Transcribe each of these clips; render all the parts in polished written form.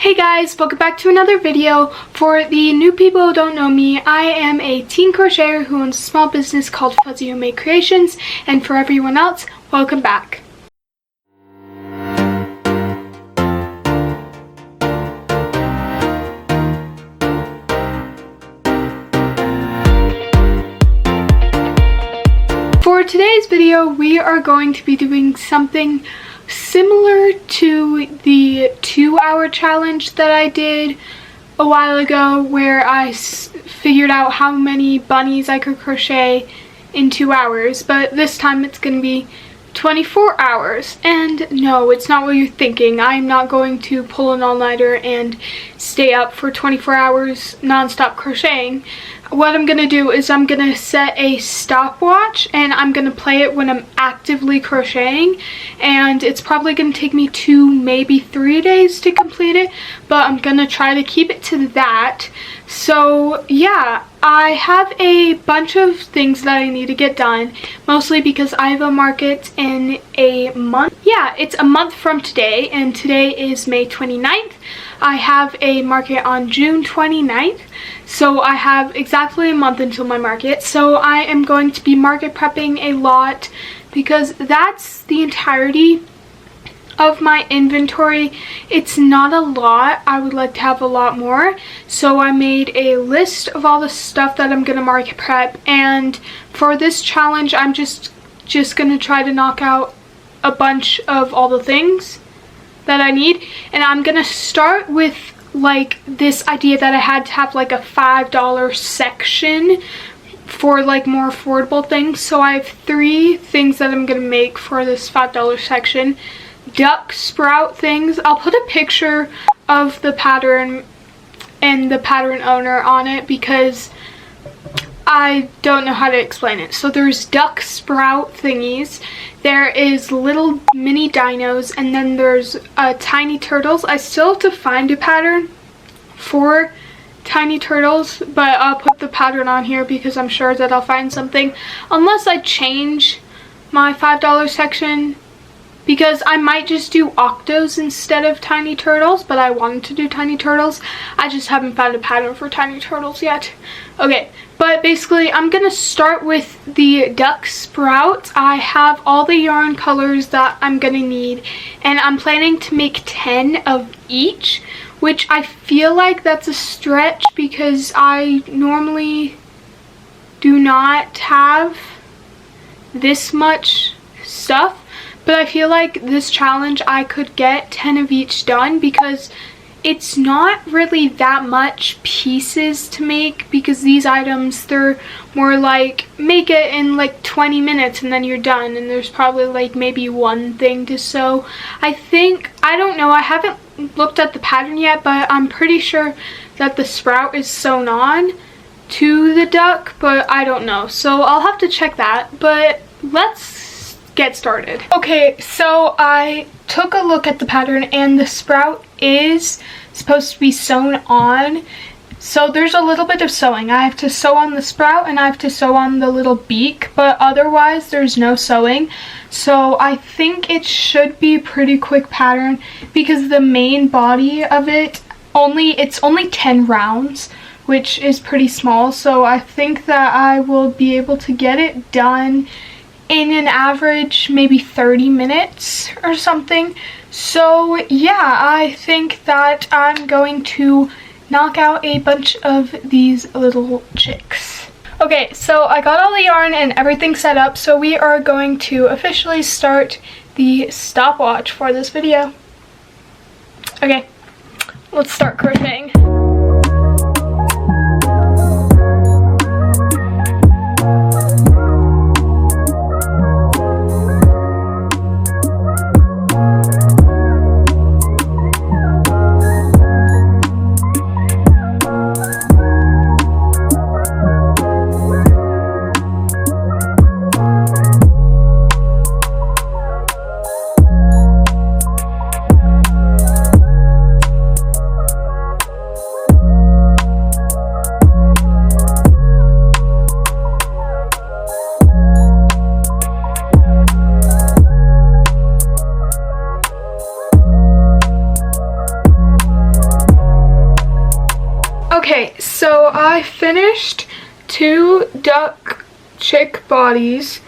Hey guys, welcome back to another video. For the new people who don't know me, I am a teen crocheter who owns a small business called Fuzzy Homemade Creations, and for everyone else, welcome back. For today's video, we are going to be doing something similar to the 2-hour challenge that I did a while ago, where I figured out how many bunnies I could crochet in 2 hours, but this time it's going to be 24 hours. And no, it's not what you're thinking. I'm not going to pull an all-nighter and stay up for 24 hours non-stop crocheting. What I'm going to do is I'm going to set a stopwatch and I'm going to play it when I'm actively crocheting, and it's probably going to take me 2, maybe 3 days to complete it, but I'm going to try to keep it to that. So yeah, I have a bunch of things that I need to get done, mostly because I have a market in a month. Yeah, it's a month from today, and today is May 29th. I have a market on June 29th, so I have exactly a month until my market. So I am going to be market prepping a lot because that's the entirety of my inventory. It's not a lot. I would like to have a lot more. So I made a list of all the stuff that I'm going to market prep, and for this challenge I'm just going to try to knock out a bunch of all the things that I need. And I'm gonna start with like this idea that I had to have like a $5 section for like more affordable things. So I have 3 things that I'm gonna make for this $5 section. Duck sprout things. I'll put a picture of the pattern and the pattern owner on it because I don't know how to explain it. So there's duck sprout thingies, there is little mini dinos, and then there's tiny turtles. I still have to find a pattern for tiny turtles, but I'll put the pattern on here because I'm sure that I'll find something, unless I change my $5 section, because I might just do octos instead of tiny turtles, but I wanted to do tiny turtles. I just haven't found a pattern for tiny turtles yet. Okay, but basically I'm gonna start with the duck sprouts. I have all the yarn colors that I'm gonna need, and I'm planning to make 10 of each, which I feel like that's a stretch because I normally do not have this much stuff. But I feel like this challenge I could get 10 of each done because it's not really that much pieces to make, because these items, they're more like make it in like 20 minutes and then you're done, and there's probably like maybe one thing to sew. I don't know, I haven't looked at the pattern yet, but I'm pretty sure that the sprout is sewn on to the duck, but I don't know. So I'll have to check that, but let's get started. Okay, so I took a look at the pattern and the sprout is supposed to be sewn on. So there's a little bit of sewing. I have to sew on the sprout and I have to sew on the little beak, but otherwise there's no sewing. So I think it should be a pretty quick pattern because the main body of it it's only 10 rounds, which is pretty small. So I think that I will be able to get it done in an average maybe 30 minutes or something. So yeah, I think that I'm going to knock out a bunch of these little chicks. Okay, so I got all the yarn and everything set up, so we are going to officially start the stopwatch for this video. Okay, let's start crocheting. Okay, so I finished 2 duck chick bodies,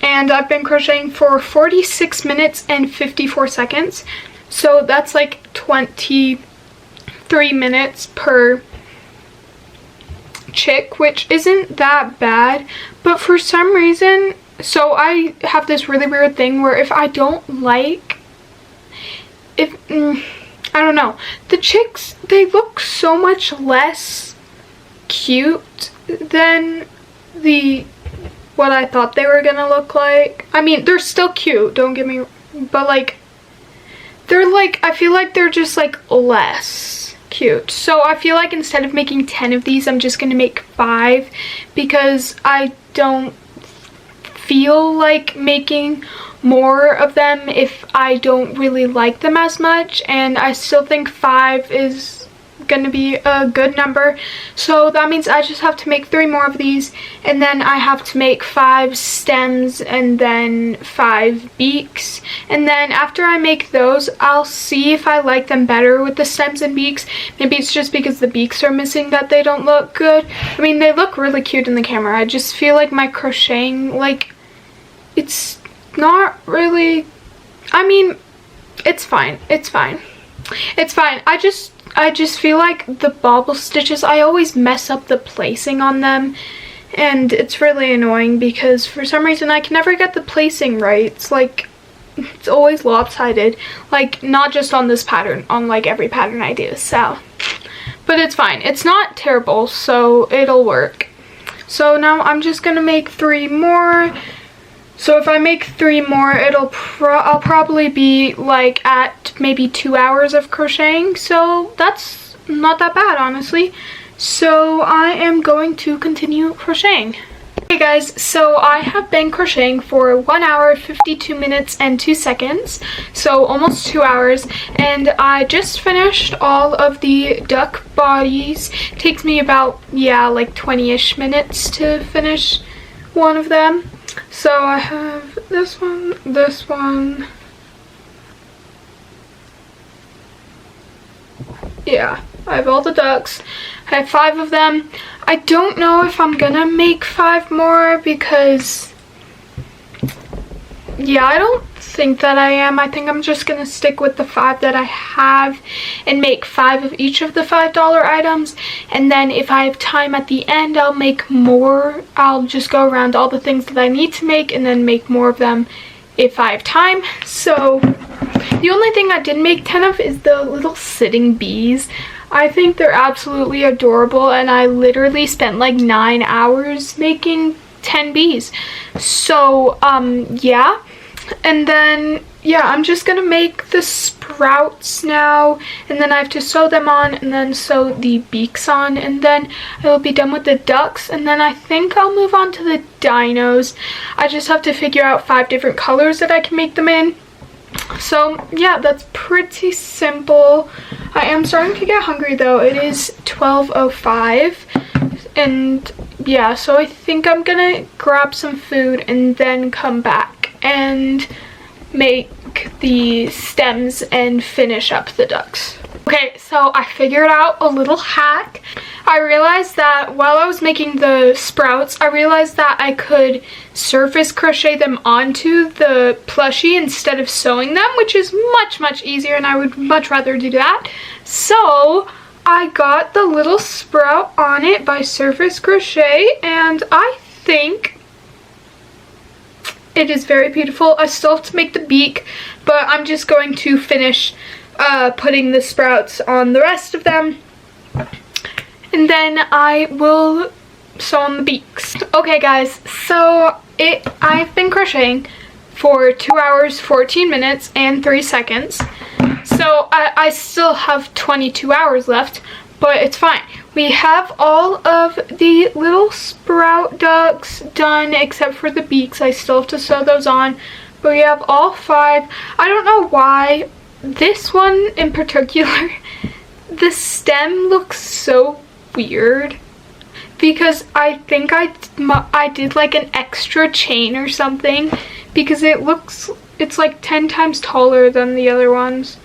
and I've been crocheting for 46 minutes and 54 seconds. So that's like 23 minutes per chick, which isn't that bad. But for some reason, so I have this really weird thing where if I don't like, I don't know, the chicks, they look so much less cute than what I thought they were gonna look like. I mean, they're still cute, don't get me, but like, they're like, I feel like they're just like less cute. So I feel like instead of making 10 of these, I'm just gonna make 5 because I don't feel like making more of them if I don't really like them as much, and I still think 5 is gonna be a good number. So that means I just have to make 3 more of these, and then I have to make 5 stems and then 5 beaks, and then after I make those, I'll see if I like them better with the stems and beaks. Maybe it's just because the beaks are missing that they don't look good. I mean, they look really cute in the camera. I just feel like my crocheting, like, it's not really, I mean, it's fine, it's fine, it's fine. I just feel like the bobble stitches, I always mess up the placing on them, and it's really annoying because for some reason I can never get the placing right. It's like, it's always lopsided, like not just on this pattern, on like every pattern I do. So, but it's fine, it's not terrible, so it'll work. So now I'm just gonna make 3 more. So if I make 3 more, I'll probably be like at maybe 2 hours of crocheting. So that's not that bad, honestly. So I am going to continue crocheting. Hey guys, so I have been crocheting for 1 hour, 52 minutes and 2 seconds. So almost 2 hours. And I just finished all of the duck bodies. It takes me about, yeah, like 20-ish minutes to finish one of them. So I have this one, yeah, I have all the ducks. I have 5 of them. I don't know if I'm gonna make 5 more because, yeah, I don't think that I am. I think I'm just gonna stick with the 5 that I have and make 5 of each of the $5 items, and then if I have time at the end, I'll make more. I'll just go around all the things that I need to make and then make more of them if I have time. So the only thing I didn't make 10 of is the little sitting bees. I think they're absolutely adorable, and I literally spent like 9 hours making 10 bees. So yeah. And then, yeah, I'm just gonna make the sprouts now, and then I have to sew them on, and then sew the beaks on, and then I will be done with the ducks, and then I think I'll move on to the dinos. I just have to figure out 5 different colors that I can make them in. So, yeah, that's pretty simple. I am starting to get hungry, though. It is 12:05, and yeah, so I think I'm gonna grab some food and then come back and make the stems and finish up the ducks. Okay, so I figured out a little hack. I realized that while I was making the sprouts, I realized that I could surface crochet them onto the plushie instead of sewing them, which is much easier, and I would much rather do that. So I got the little sprout on it by surface crochet, and I think it is very beautiful. I still have to make the beak, but I'm just going to finish putting the sprouts on the rest of them, and then I will sew on the beaks. Okay guys, so I've been crocheting for 2 hours, 14 minutes and 3 seconds. So I still have 22 hours left, but it's fine. We have all of the little sprout ducks done except for the beaks. I still have to sew those on, but we have all 5. I don't know why this one in particular, the stem looks so weird because I think I did like an extra chain or something, because it's like 10 times taller than the other ones.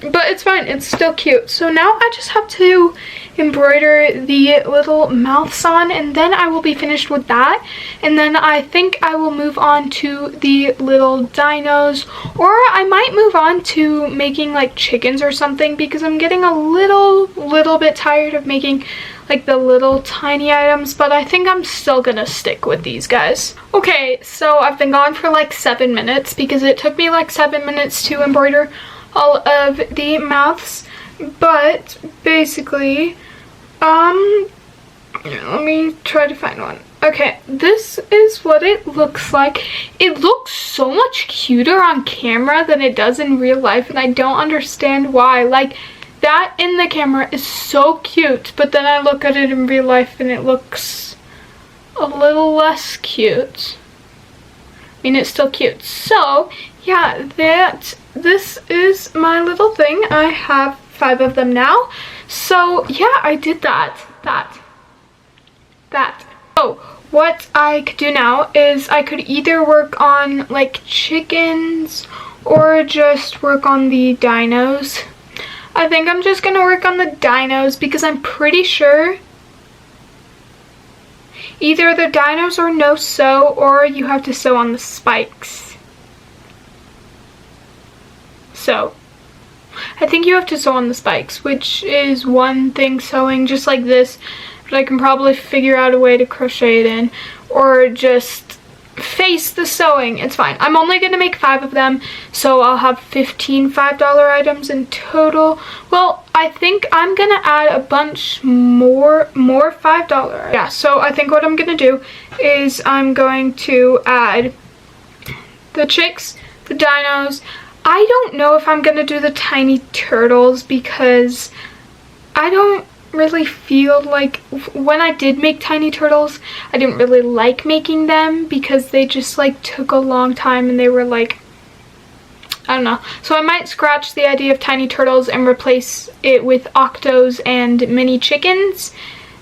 but it's fine, it's still cute. So now I just have to embroider the little mouths on, and then I will be finished with that. And then I think I will move on to the little dinos, or I might move on to making like chickens or something, because I'm getting a little bit tired of making like the little tiny items, but I think I'm still gonna stick with these guys. Okay, so I've been gone for like 7 minutes because it took me like 7 minutes to embroider all of the mouths, but basically, let me try to find one. Okay, this is what it looks like. It looks so much cuter on camera than it does in real life, and I don't understand why. Like, that in the camera is so cute, but then I look at it in real life and it looks a little less cute. I mean, it's still cute. So, yeah, this is my little thing. I have 5 of them now. So, yeah, I did that. So, what I could do now is I could either work on, like, chickens or just work on the dinos. I think I'm just gonna work on the dinos because I'm pretty sure either the dinos are no sew, or you have to sew on the spikes. So, I think you have to sew on the spikes, which is one thing sewing just like this, but I can probably figure out a way to crochet it in, or just face the sewing. It's fine. I'm only gonna make 5 of them, so I'll have 15 $5 items in total. Well, I think I'm gonna add a bunch more $5. Yeah, so I think what I'm gonna do is I'm going to add the chicks, the dinos. I don't know if I'm gonna do the tiny turtles because I don't really feel like, when I did make tiny turtles, I didn't really like making them because they just like took a long time and they were like, I don't know. So I might scratch the idea of tiny turtles and replace it with octos and mini chickens.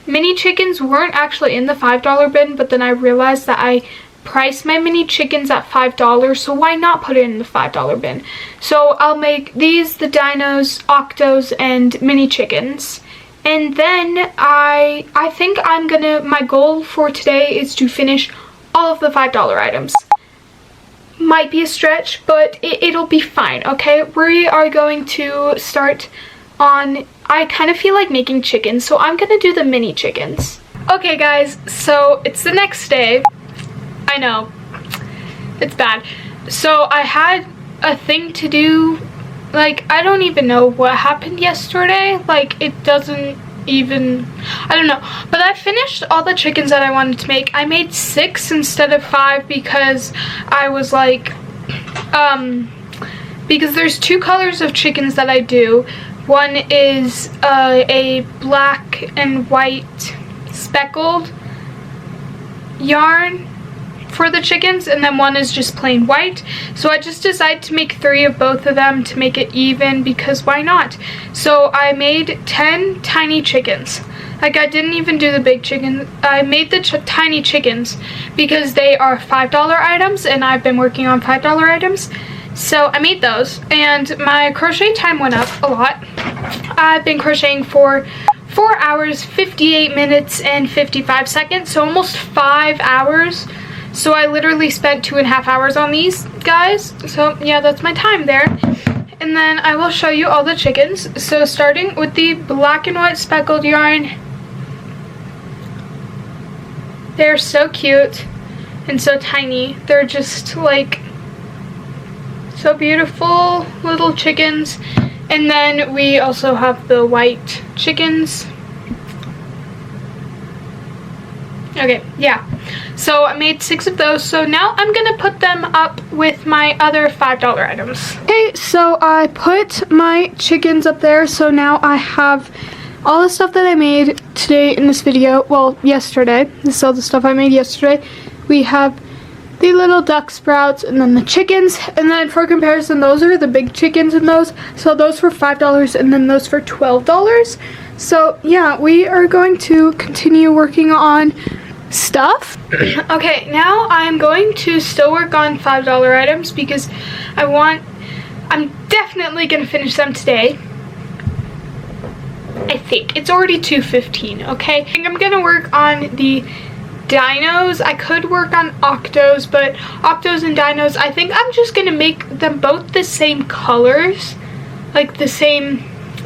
Mini chickens weren't actually in the $5 bin, but then I realized that I priced my mini chickens at $5, so why not put it in the $5 bin? So I'll make these, the dinos, octos, and mini chickens. And then I think I'm gonna, my goal for today is to finish all of the $5 items. Might be a stretch, but it'll be fine, okay? We are going to start on, I kind of feel like making chickens, so I'm gonna do the mini chickens. Okay guys, so it's the next day. I know, it's bad. So I had a thing to do. Like, I don't even know what happened yesterday. Like, it doesn't even, I don't know. But I finished all the chickens that I wanted to make. I made 6 instead of 5 because I was like, because there's 2 colors of chickens that I do. One is a black and white speckled yarn for the chickens, and then one is just plain white. So I just decided to make 3 of both of them to make it even, because why not? So I made 10 tiny chickens. Like, I didn't even do the big chicken. I made the tiny chickens because they are $5 items, and I've been working on $5 items. So I made those, and my crochet time went up a lot. I've been crocheting for 4 hours, 58 minutes, and 55 seconds, so almost 5 hours. So I literally spent 2.5 hours on these guys. So yeah, that's my time there. And then I will show you all the chickens. So starting with the black and white speckled yarn. They're so cute and so tiny. They're just like so beautiful little chickens. And then we also have the white chickens. Okay, yeah. So I made 6 of those. So now I'm gonna put them up with my other $5 items. Okay, so I put my chickens up there. So now I have all the stuff that I made today in this video. Well, yesterday. This is all the stuff I made yesterday. We have the little duck sprouts and then the chickens. And then for comparison, those are the big chickens in those. So those for $5 and then those for $12. So yeah, we are going to continue working on stuff. Okay, now I'm going to still work on $5 items because I'm definitely gonna finish them today. I think it's already 2:15. Okay, I think I'm gonna work on the dinos. I could work on octos, but octos and dinos, I think I'm just gonna make them both the same colors, like the same.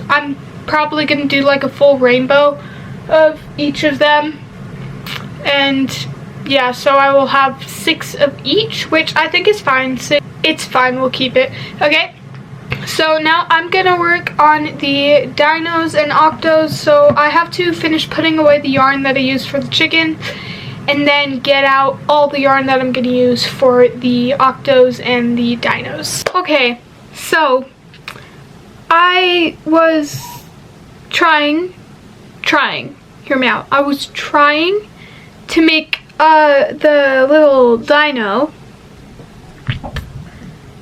I'm probably gonna do like a full rainbow of each of them, and yeah, so I will have 6 of each, which I think is fine. So it's fine, we'll keep it. Okay, so now I'm gonna work on the dinos and octos. So I have to finish putting away the yarn that I used for the chicken, and then get out all the yarn that I'm gonna use for the octos and the dinos. Okay, so I was trying, hear me out. I was trying to make the little dino,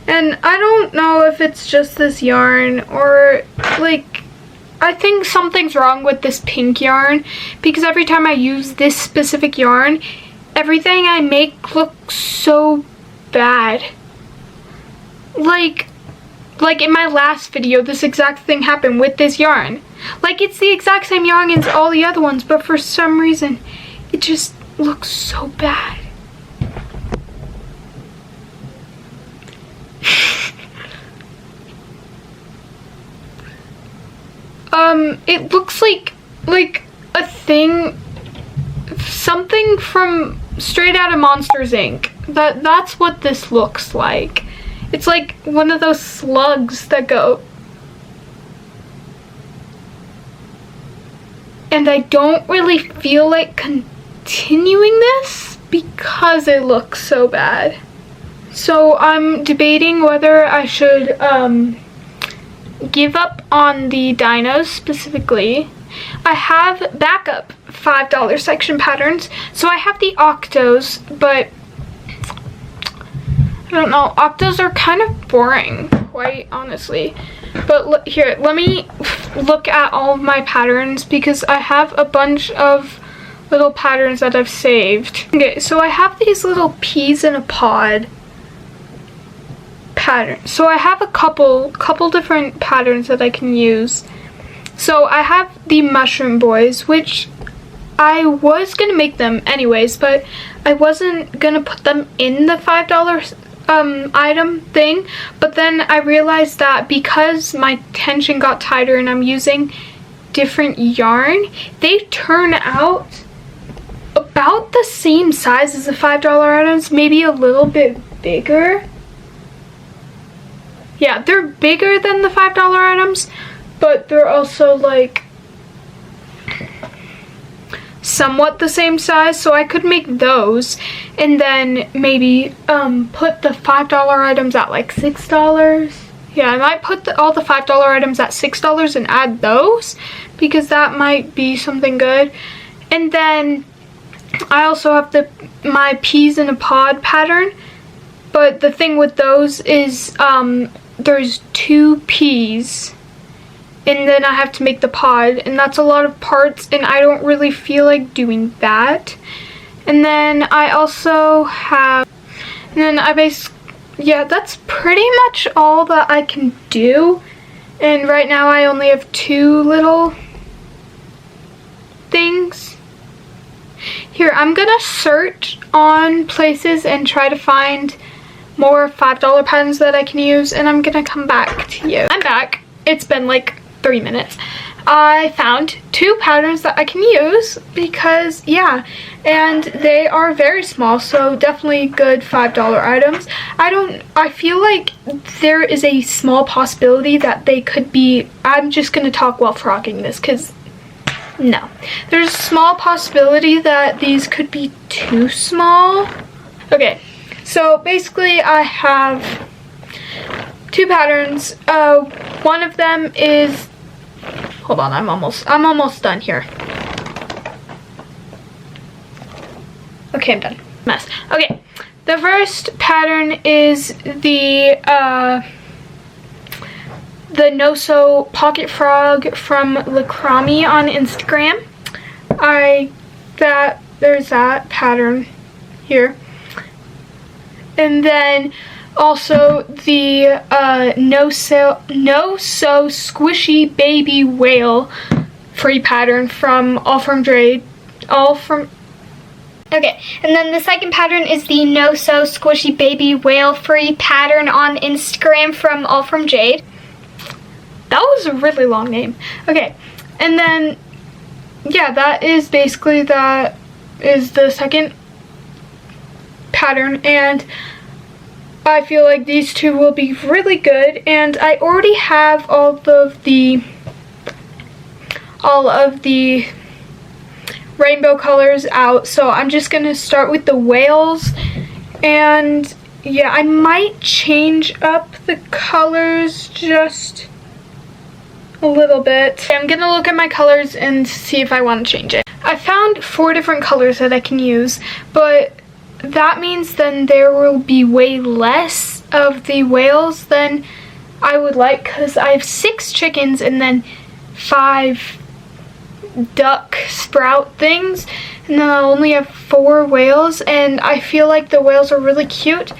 and I don't know if it's just this yarn or like, I think something's wrong with this pink yarn, because every time I use this specific yarn, everything I make looks so bad. Like in my last video, this exact thing happened with this yarn. Like, it's the exact same yarn as all the other ones, but for some reason, it just looks so bad. It looks like a thing, something from straight out of Monsters Inc. That's what this looks like. It's like one of those slugs that go. And I don't really feel like continuing this because it looks so bad. So I'm debating whether I should give up on the dinos specifically. I have backup $5 section patterns. So I have the octos, but I don't know. Octos are kind of boring, quite honestly. But here, let me look at all of my patterns, because I have a bunch of little patterns that I've saved. Okay, so I have these little peas in a pod patterns. So I have a couple different patterns that I can use. So I have the mushroom boys, which I was gonna make them anyways, but I wasn't gonna put them in the $5 item thing. But then I realized that because my tension got tighter and I'm using different yarn, they turn out about the same size as the $5 items, maybe a little bit bigger. Yeah, they're bigger than the $5 items, but they're also like somewhat the same size, so I could make those and then maybe put the $5 items at like $6. Yeah, I might put all the $5 items at $6 and add those, because that might be something good. And then I also have my peas in a pod pattern, but the thing with those is there's 2 peas, and then I have to make the pod, and that's a lot of parts, and I don't really feel like doing that. And then I also have, and then yeah, that's pretty much all that I can do. And right now I only have 2 little things. Here, I'm gonna search on places and try to find more $5 patterns that I can use, and I'm gonna come back to you. I'm back. It's been like 3 minutes. I found 2 patterns that I can use because, yeah, and they are very small, so definitely good $5 items. I feel like there is a small possibility that they could be, I'm just gonna talk while frocking this, because no. There's a small possibility that these could be too small. Okay, so basically I have 2 patterns. One of them is, hold on, I'm almost done here. Okay, I'm done. Mess. Okay, the first pattern is the No-So Pocket Frog from Lacrami on Instagram. There's that pattern here. And then Also the No So Squishy Baby Whale free pattern from Okay, and then the second pattern is the No So Squishy Baby Whale free pattern on Instagram from All From Jade. That was a really long name. Okay, and then, yeah, that is the second pattern, and I feel like these two will be really good, and I already have all of the rainbow colors out, so I'm just gonna start with the whales. And yeah, I might change up the colors just a little bit. I'm gonna look at my colors and see if I want to change it. I found 4 different colors that I can use, but that means then there will be way less of the whales than I would like, because I have 6 chickens and then 5 duck sprout things, and then I'll only have 4 whales, and I feel like the whales are really cute,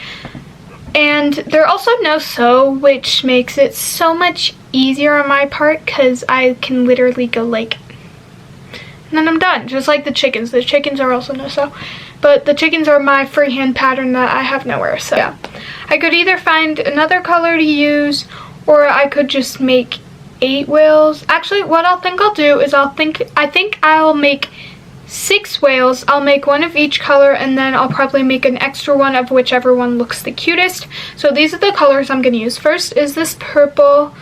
and they're also no-sew, which makes it so much easier on my part because I can literally go like, and then I'm done, just like the chickens. The chickens are also no-sew, but the chickens are my freehand pattern that I have nowhere, so yeah. I could either find another color to use, or I could just make 8 whales. Actually, what I'll do is I think I'll make 6 whales. I'll make 1 of each color, and then I'll probably make an extra one of whichever one looks the cutest. So these are the colors I'm gonna use. First is this purple.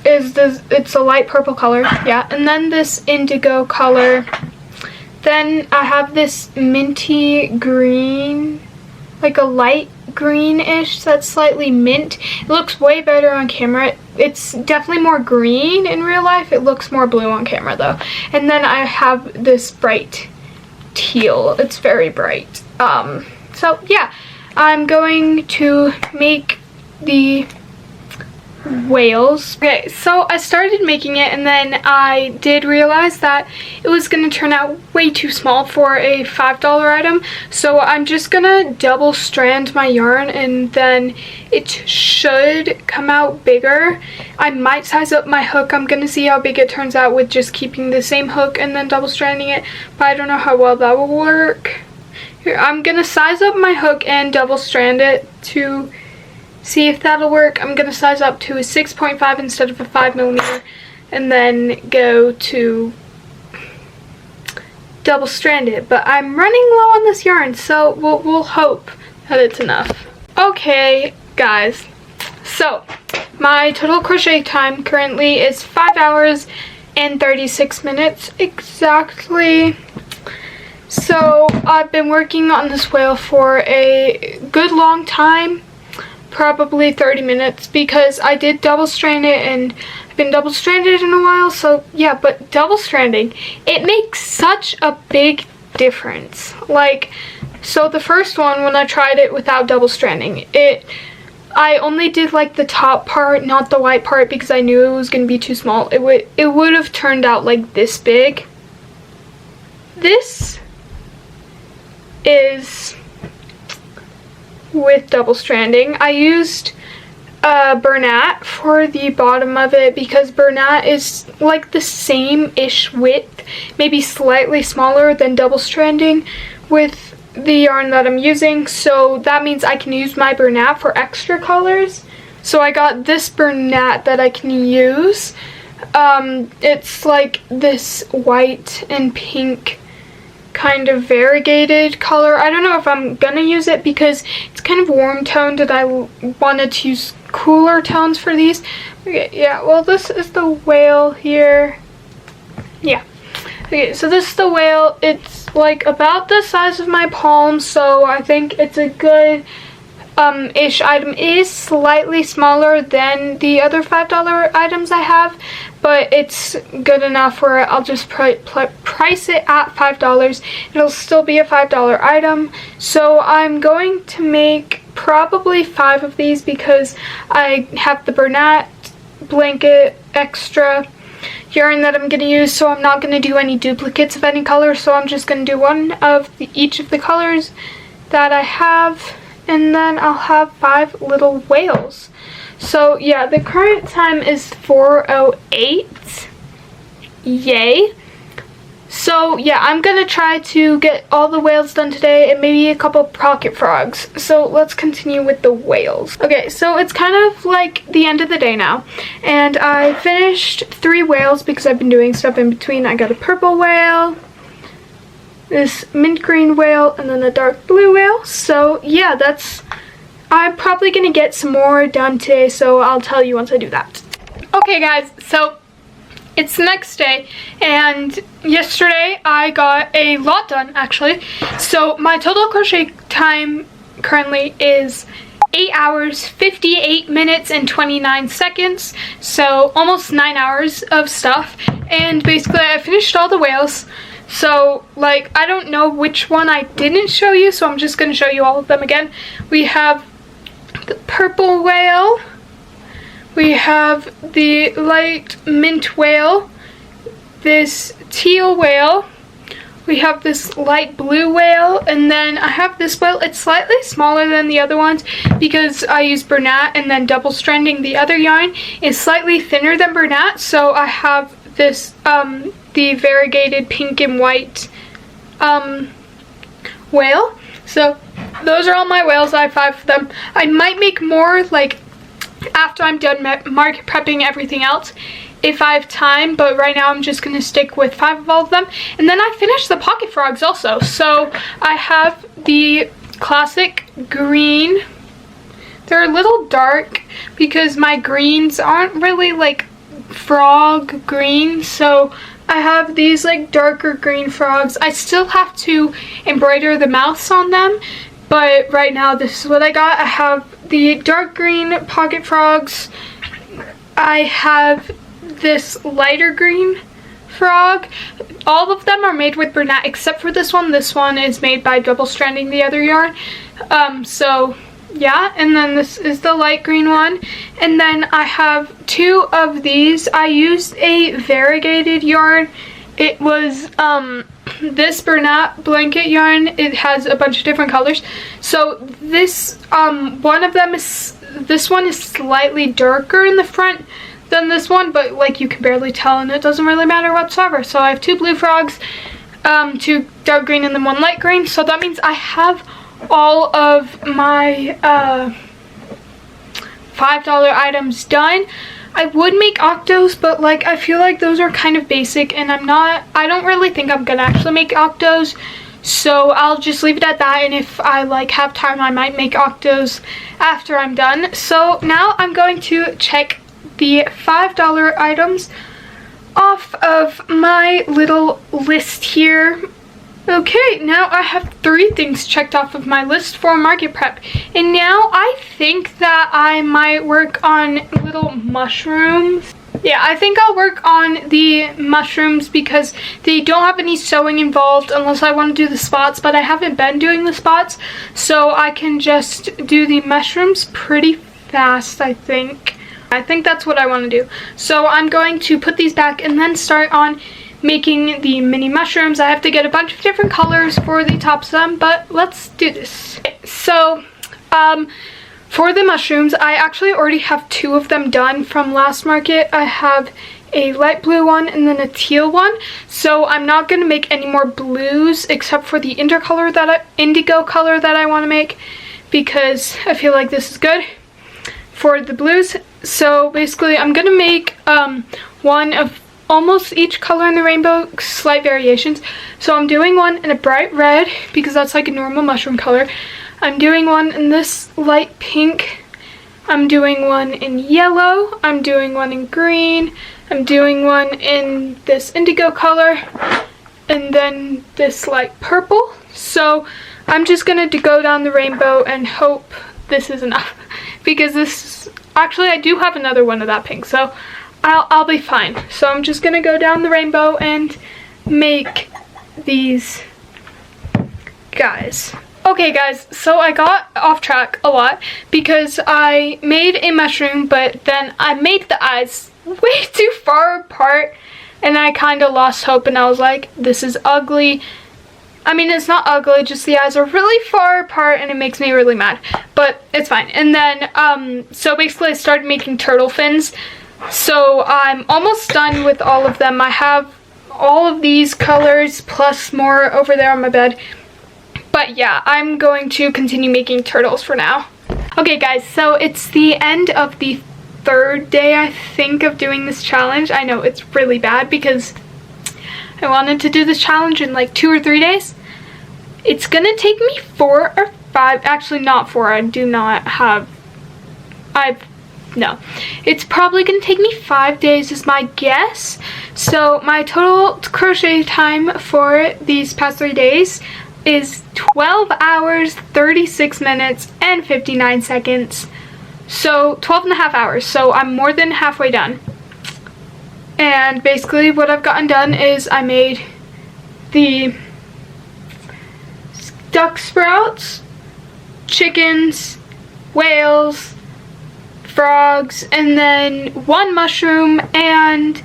It's a light purple color, yeah, and then this indigo color. Then I have this minty green, like a light greenish that's slightly mint. It looks way better on camera. It's definitely more green in real life. It looks more blue on camera though. And then I have this bright teal. It's very bright. So yeah, I'm going to make the whales. Okay, so I started making it, and then I did realize that it was going to turn out way too small for a $5 item, so I'm just gonna double strand my yarn, and then it should come out bigger. I might size up my hook. I'm gonna see how big it turns out with just keeping the same hook and then double stranding it, but I don't know how well that will work. Here, I'm gonna size up my hook and double strand it to see if that'll work. I'm gonna size up to a 6.5 instead of a 5mm, and then go to double strand it. But I'm running low on this yarn, so we'll hope that it's enough. Okay, guys. So my total crochet time currently is 5 hours and 36 minutes exactly. So I've been working on this whale for a good long time. Probably 30 minutes, because I did double strand it, and I've been double stranded in a while, so yeah. But double stranding, it makes such a big difference. Like, so the first one, when I tried it without double stranding, I only did like the top part, not the white part, because I knew it was gonna be too small. It would have turned out like this big. This is with double stranding. I used Bernat for the bottom of it, because Bernat is like the same-ish width, maybe slightly smaller than double stranding with the yarn that I'm using, so that means I can use my Bernat for extra colors. So I got this Bernat that I can use. It's like this white and pink kind of variegated color. I don't know if I'm gonna use it because it's kind of warm toned, and I wanted to use cooler tones for these. Okay, yeah, well, this is the whale here. Yeah. Okay, so this is the whale. It's like about the size of my palm, so I think it's a good ish item. It is slightly smaller than the other $5 items I have, but it's good enough where I'll just price it at $5. It'll still be a $5 item. So I'm going to make probably 5 of these, because I have the Bernat blanket extra yarn that I'm going to use, so I'm not going to do any duplicates of any color, so I'm just going to do one of each of the colors that I have. and then I'll have 5 little whales. So yeah, the current time is 4:08. Yay. So yeah, I'm gonna try to get all the whales done today and maybe a couple pocket frogs. So let's continue with the whales. Okay, so it's kind of like the end of the day now, and I finished 3 whales because I've been doing stuff in between. I got a purple whale, this mint green whale, and then a dark blue whale. So yeah, I'm probably gonna get some more done today, so I'll tell you once I do that. Okay guys, so it's the next day, and yesterday I got a lot done actually. So my total crochet time currently is 8 hours, 58 minutes, and 29 seconds. So almost 9 hours of stuff. And basically I finished all the whales. So like, I don't know which one I didn't show you, so I'm just going to show you all of them again. We have the purple whale. We have the light mint whale, this teal whale, we have this light blue whale, and then I have this whale. It's slightly smaller than the other ones because I use Bernat, and then double stranding the other yarn is slightly thinner than Bernat, so I have this, the variegated pink and white whale. So those are all my whales. I have 5 of them. I might make more, like, after I'm done market prepping everything else if I have time, but right now I'm just going to stick with 5 of all of them. And then I finished the pocket frogs also. So I have the classic green. They're a little dark because my greens aren't really like frog green, so I have these like darker green frogs. I still have to embroider the mouths on them, but right now this is what I got. I have the dark green pocket frogs. I have this lighter green frog. All of them are made with Bernat except for this one. This one is made by double stranding the other yarn. So yeah, and then this is the light green one. And then I have 2 of these. I used a variegated yarn. It was this Bernat blanket yarn. It has a bunch of different colors. So this one of them is, this one is slightly darker in the front than this one, but like you can barely tell, and it doesn't really matter whatsoever. So I have 2 blue frogs, 2 dark green, and then 1 light green. So that means I have all of my $5 items done. I would make octos, but like I feel like those are kind of basic, and I don't really think I'm gonna actually make octos, so I'll just leave it at that. And if I like have time, I might make octos after I'm done. So now I'm going to check the $5 items off of my little list here. Okay, now I have 3 things checked off of my list for market prep. And now I think that I might work on little mushrooms. Yeah, I think I'll work on the mushrooms because they don't have any sewing involved unless I want to do the spots, but I haven't been doing the spots, so I can just do the mushrooms pretty fast, I think. I think that's what I want to do. So I'm going to put these back and then start on making the mini mushrooms. I have to get a bunch of different colors for the tops of them, but let's do this. So for the mushrooms, I actually already have 2 of them done from last market. I have a light blue one and then a teal one, so I'm not going to make any more blues except for the indigo color that I want to make, because I feel like this is good for the blues. So basically I'm going to make one of almost each color in the rainbow, slight variations. So I'm doing one in a bright red because that's like a normal mushroom color. I'm doing one in this light pink. I'm doing one in yellow. I'm doing one in green. I'm doing one in this indigo color, and then this light purple. So I'm just gonna go down the rainbow and hope this is enough, because this, actually I do have another one of that pink, so I'll be fine. So I'm just gonna go down the rainbow and make these guys. Okay guys, so I got off track a lot because I made a mushroom, but then I made the eyes way too far apart and I kind of lost hope, and I was like, this is ugly. I mean, it's not ugly, just the eyes are really far apart and it makes me really mad, but it's fine. And then, so basically I started making turtle fins. So I'm almost done with all of them. I have all of these colors plus more over there on my bed. But yeah, I'm going to continue making turtles for now. Okay guys, so it's the end of the 3rd day, I think, of doing this challenge. I know it's really bad because I wanted to do this challenge in like 2 or 3 days. It's gonna take me 4 or 5, actually not 4, I do not have, no. It's probably gonna take me 5 days is my guess. So my total crochet time for these past 3 days is 12 hours, 36 minutes, and 59 seconds. So 12 and a half hours, so I'm more than halfway done. And basically what I've gotten done is I made the duck sprouts, chickens, whales, frogs, and then 1 mushroom and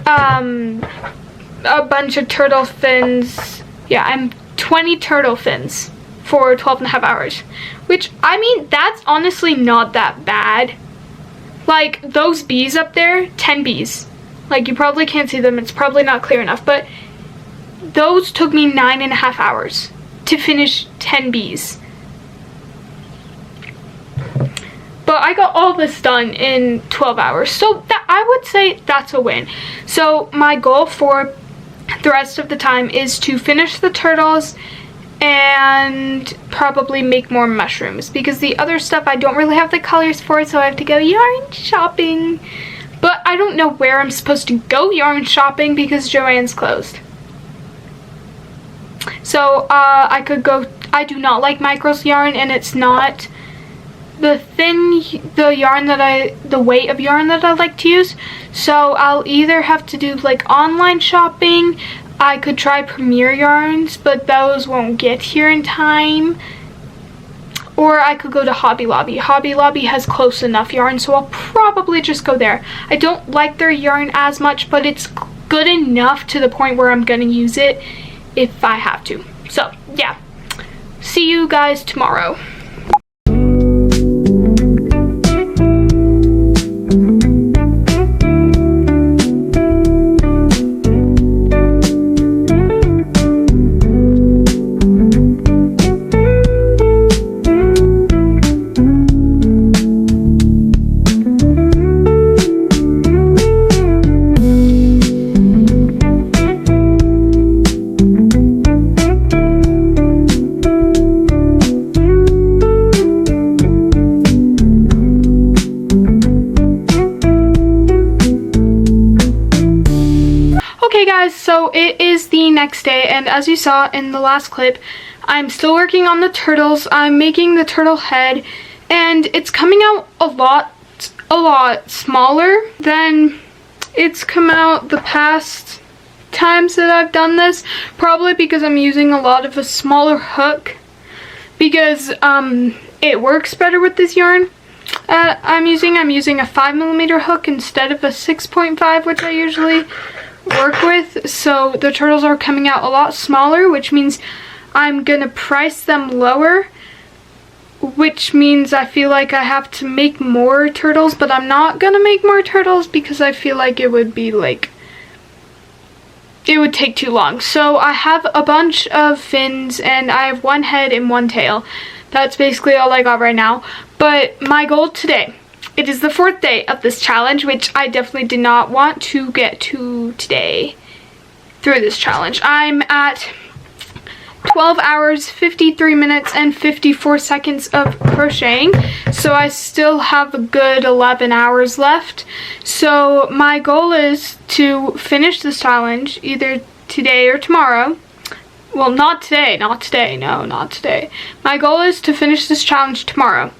a bunch of turtle fins. Yeah, I'm 20 turtle fins for 12 and a half hours, which, I mean, that's honestly not that bad. Like, those bees up there, 10 bees. Like, you probably can't see them, it's probably not clear enough, but those took me 9.5 hours to finish 10 bees. But I got all this done in 12 hours, so that, I would say that's a win. So my goal for the rest of the time is to finish the turtles and probably make more mushrooms, because the other stuff I don't really have the colors for, so I have to go yarn shopping. But I don't know where I'm supposed to go yarn shopping because Joann's closed. So I could go, I do not like Micro's yarn, and it's not the weight of yarn that I like to use. So I'll either have to do like online shopping. I could try Premier Yarns, but those won't get here in time. Or I could go to Hobby Lobby. Hobby Lobby has close enough yarn, so I'll probably just go there. I don't like their yarn as much, but it's good enough to the point where I'm gonna use it if I have to. So yeah, see you guys tomorrow. So it is the next day, and as you saw in the last clip, I'm still working on the turtles. I'm making the turtle head, and it's coming out a lot smaller than it's come out the past times that I've done this, probably because I'm using a lot of a smaller hook, because it works better with this yarn. I'm using a 5mm hook instead of a 6.5, which I usually work with, so the turtles are coming out a lot smaller, which means I'm gonna price them lower, which means I feel like I have to make more turtles, but I'm not gonna make more turtles because I feel like it would be like, it would take too long. So I have a bunch of fins, and I have 1 head and 1 tail. That's basically all I got right now. But my goal today, it is the 4th day of this challenge, which I definitely did not want to get to today through this challenge. I'm at 12 hours, 53 minutes, and 54 seconds of crocheting, so I still have a good 11 hours left. So my goal is to finish this challenge either today or tomorrow. Well, not today, no, not today. My goal is to finish this challenge tomorrow.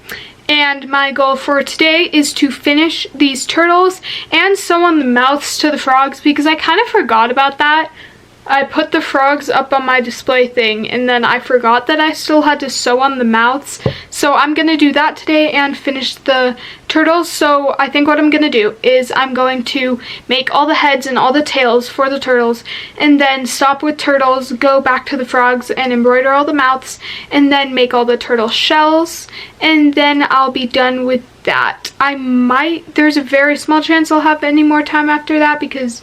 And my goal for today is to finish these turtles and sew on the mouths to the frogs, because I kind of forgot about that I put the frogs up on my display thing, and then I forgot that I still had to sew on the mouths. So I'm gonna do that today and finish the turtles. So I think what I'm gonna do is I'm going to make all the heads and all the tails for the turtles, and then stop with turtles, go back to the frogs and embroider all the mouths, and then make all the turtle shells, and then I'll be done with that. There's a very small chance I'll have any more time after that because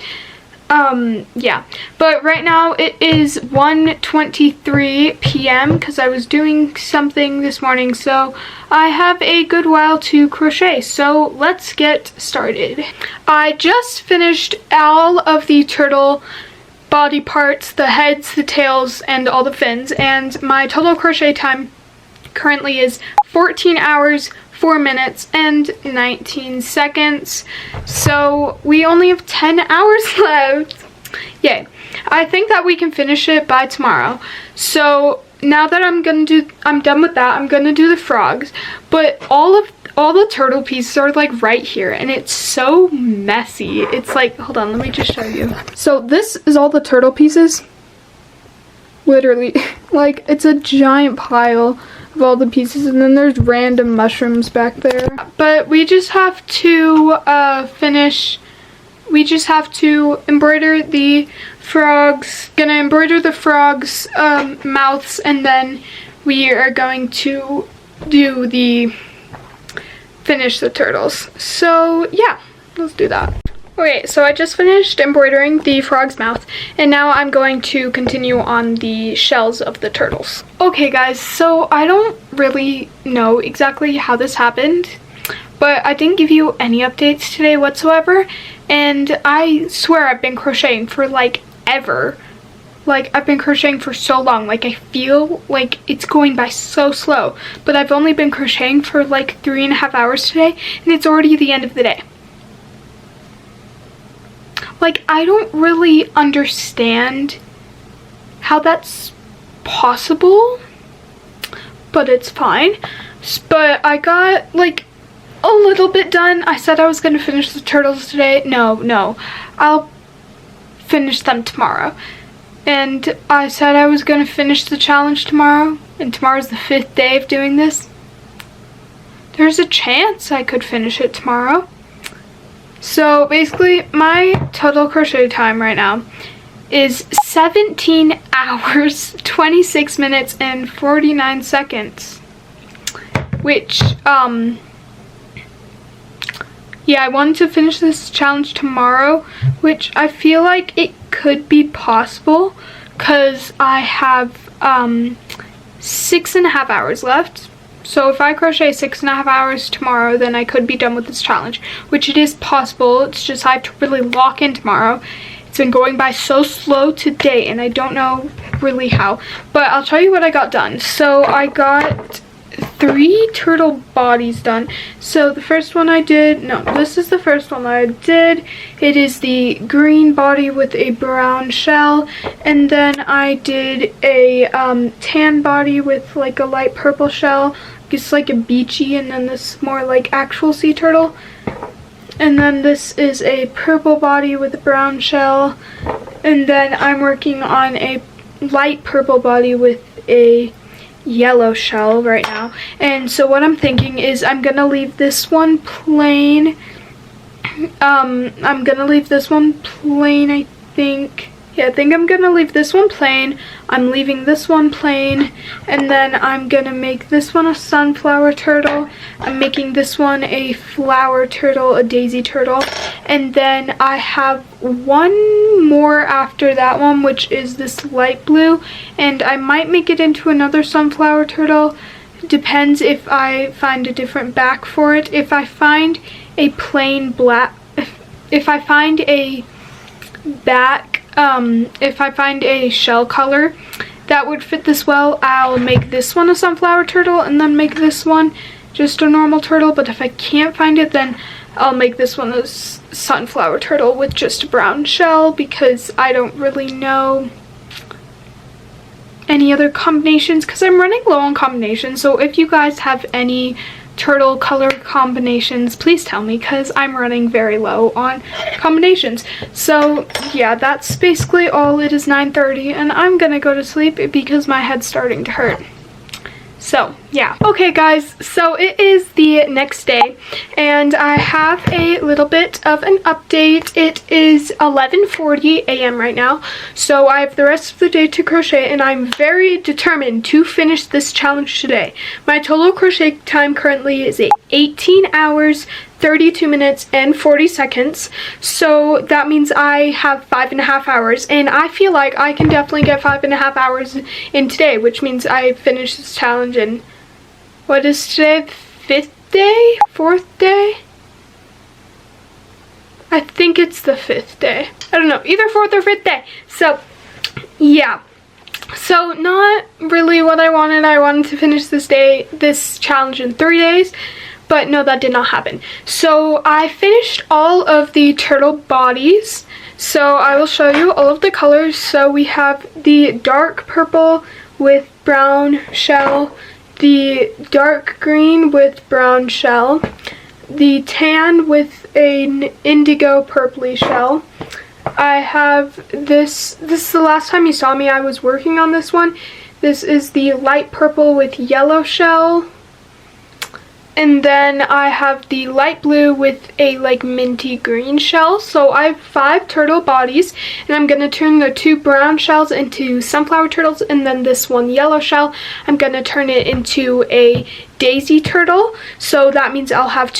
yeah, but right now it is 1:23 p.m. because I was doing something this morning, so I have a good while to crochet, so let's get started. I just finished all of the turtle body parts, the heads, the tails, and all the fins, and my total crochet time currently is 14 hours 4 minutes and 19 seconds, so we only have 10 hours left. Yay. I think that we can finish it by tomorrow. So now that I'm done with that, I'm gonna do the frogs, but all the turtle pieces are like right here, and it's so messy. It's like, hold on, let me just show you. So this is all the turtle pieces, literally. Like, it's a giant pile of all the pieces, and then there's random mushrooms back there. But we just have to embroider the frogs. Gonna embroider the frogs' mouths, and then we are going to finish the turtles. So yeah, let's do that. Okay, so I just finished embroidering the frog's mouth, and now I'm going to continue on the shells of the turtles. Okay guys, so I don't really know exactly how this happened, but I didn't give you any updates today whatsoever, and I swear I've been crocheting for like ever. Like, I've been crocheting for so long, like I feel like it's going by so slow, but I've only been crocheting for like 3.5 hours today, and it's already the end of the day. Like, I don't really understand how that's possible, but it's fine. But I got like a little bit done. I said I was going to finish the turtles today. No, I'll finish them tomorrow. And I said I was going to finish the challenge tomorrow, and tomorrow's the 5th day of doing this. There's a chance I could finish it tomorrow. So basically, my total crochet time right now is 17 hours, 26 minutes, and 49 seconds. Which, yeah, I wanted to finish this challenge tomorrow, which I feel like it could be possible, because I have 6.5 hours left. So if I crochet 6.5 hours tomorrow, then I could be done with this challenge, which it is possible. It's just I have to really lock in tomorrow. It's been going by so slow today, and I don't know really how. But I'll tell you what I got done. So I got 3 turtle bodies done. So the first one I did, no, this is the first one I did. It is the green body with a brown shell, and then I did a tan body with like a light purple shell. It's like a beachy, and then this more like actual sea turtle. And then this is a purple body with a brown shell, and then I'm working on a light purple body with a yellow shell right now. And so what I'm thinking is I'm gonna leave this one plain. I'm gonna leave this one plain, I think. Yeah, I think I'm gonna leave this one plain. I'm leaving this one plain, and then I'm gonna make this one a sunflower turtle. I'm making this one a flower turtle, a daisy turtle, and then I have one more after that one, which is this light blue, and I might make it into another sunflower turtle. Depends if I find a different back for it. If I find a plain black, if I find a back, if I find a shell color that would fit this well, I'll make this one a sunflower turtle and then make this one just a normal turtle. But if I can't find it, then I'll make this one a sunflower turtle with just a brown shell, because I don't really know any other combinations, because I'm running low on combinations. So if you guys have any turtle color combinations, please tell me, because I'm running very low on combinations. So yeah, that's basically all. It is 9:30 and I'm gonna go to sleep because my head's starting to hurt. So yeah. Okay guys, so it is the next day and I have a little bit of an update. It is 11:40 a.m. right now, so I have the rest of the day to crochet and I'm very determined to finish this challenge today. My total crochet time currently is 18 hours 32 minutes and 40 seconds, so that means I have 5.5 hours, and I feel like I can definitely get 5.5 hours in today, which means I finish this challenge in, what is today, 5th day? 4th day? I think it's the 5th day. I don't know, either 4th or 5th day. So yeah, so not really what I wanted. I wanted to finish this challenge in 3 days. But no, that did not happen. So I finished all of the turtle bodies. So I will show you all of the colors. So we have the dark purple with brown shell, the dark green with brown shell, the tan with an indigo purpley shell. I have this is the last time you saw me, I was working on this one. This is the light purple with yellow shell. And then I have the light blue with a like minty green shell. So I have 5 turtle bodies, and I'm going to turn the 2 brown shells into sunflower turtles, and then this one yellow shell, I'm going to turn it into a daisy turtle. So that means I'll have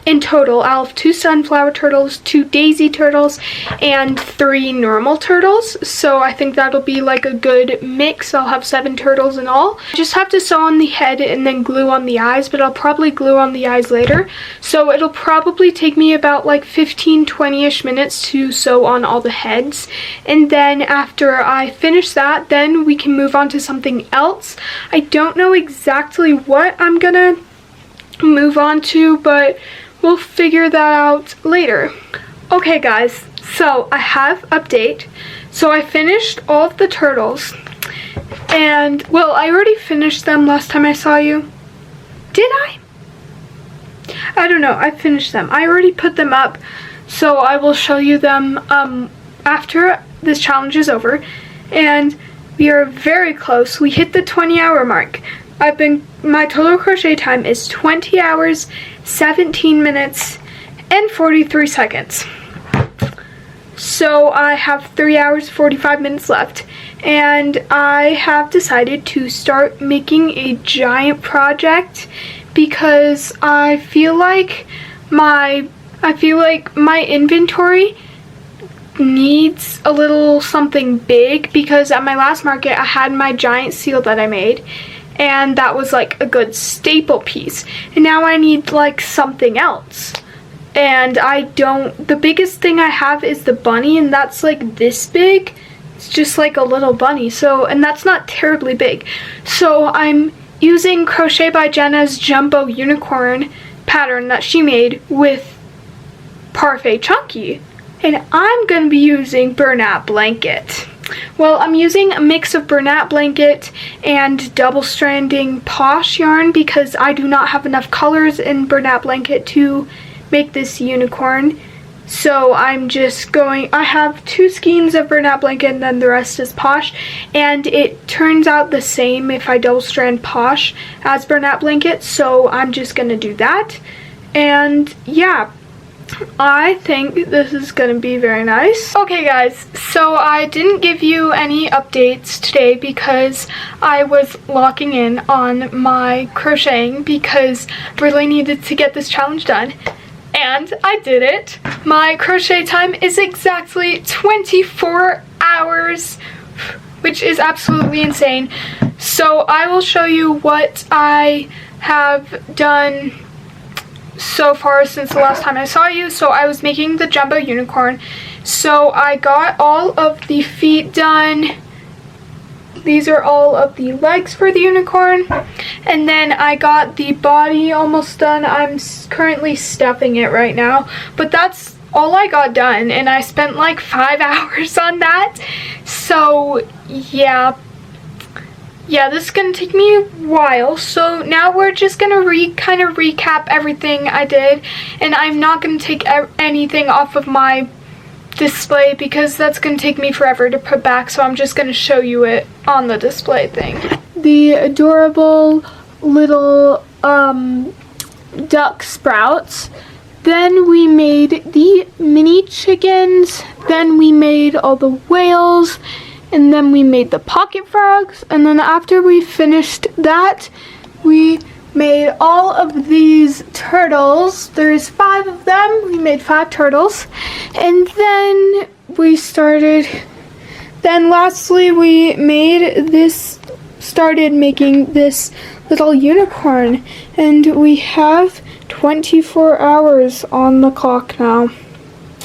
in total I'll have 2 sunflower turtles, 2 daisy turtles, and 3 normal turtles. So I think that'll be like a good mix. I'll have 7 turtles in all. I just have to sew on the head and then glue on the eyes, but I'll probably glue on the eyes later. So it'll probably take me about like 15-20ish minutes to sew on all the heads. And then after I finish that, then we can move on to something else. I don't know exactly what I'm gonna move on to, but we'll figure that out later. Okay guys, so I have update. So I finished all of the turtles, and well, I already finished them last time I saw you. Did I? I don't know, I finished them. I already put them up, so I will show you them after this challenge is over. And we are very close. We hit the 20-hour mark. My total crochet time is 20 hours, 17 minutes, and 43 seconds. So I have 3 hours, 45 minutes left, and I have decided to start making a giant project because I feel like my inventory needs a little something big, because at my last market I had my giant seal that I made, and that was like a good staple piece, and now I need like something else. And the biggest thing I have is the bunny, and that's like this big. It's just like a little bunny, so, and that's not terribly big. So I'm using Crochet by Jenna's jumbo unicorn pattern that she made with Parfait Chunky, and I'm going to be using Bernat Blanket. Well, I'm using a mix of Bernat Blanket and double stranding Posh yarn because I do not have enough colors in Bernat Blanket to make this unicorn. So I'm just I have 2 skeins of Bernat Blanket and then the rest is Posh, and it turns out the same if I double strand Posh as Bernat Blanket, so I'm just gonna do that. And yeah, I think this is gonna be very nice. Okay guys, so I didn't give you any updates today because I was locking in on my crocheting because I really needed to get this challenge done. And I did it. My crochet time is exactly 24 hours, which is absolutely insane. So I will show you what I have done so far since the last time I saw you. So I was making the jumbo unicorn. So I got all of the feet done. These are all of the legs for the unicorn. And then I got the body almost done. I'm currently stuffing it right now. But that's all I got done. And I spent like 5 hours on that. So yeah. yeah, this is gonna take me a while, so now we're just gonna kind of recap everything I did, and I'm not gonna take anything off of my display because that's gonna take me forever to put back, so I'm just gonna show you it on the display thing. The adorable little duck sprouts. Then we made the mini chickens, then we made all the whales, and then we made the pocket frogs, and then after we finished that, we made all of these turtles. There's 5 of them. We made 5 turtles, and then lastly we started making this little unicorn, and we have 24 hours on the clock now.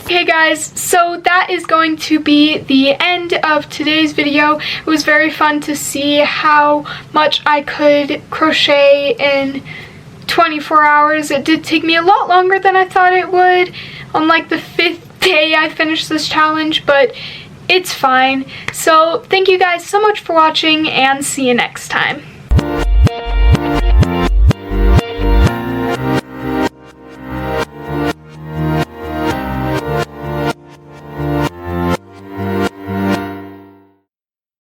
Okay guys, so that is going to be the end of today's video. It was very fun to see how much I could crochet in 24 hours. It did take me a lot longer than I thought it would. On like the 5th day I finished this challenge, but it's fine. So thank you guys so much for watching, and see you next time.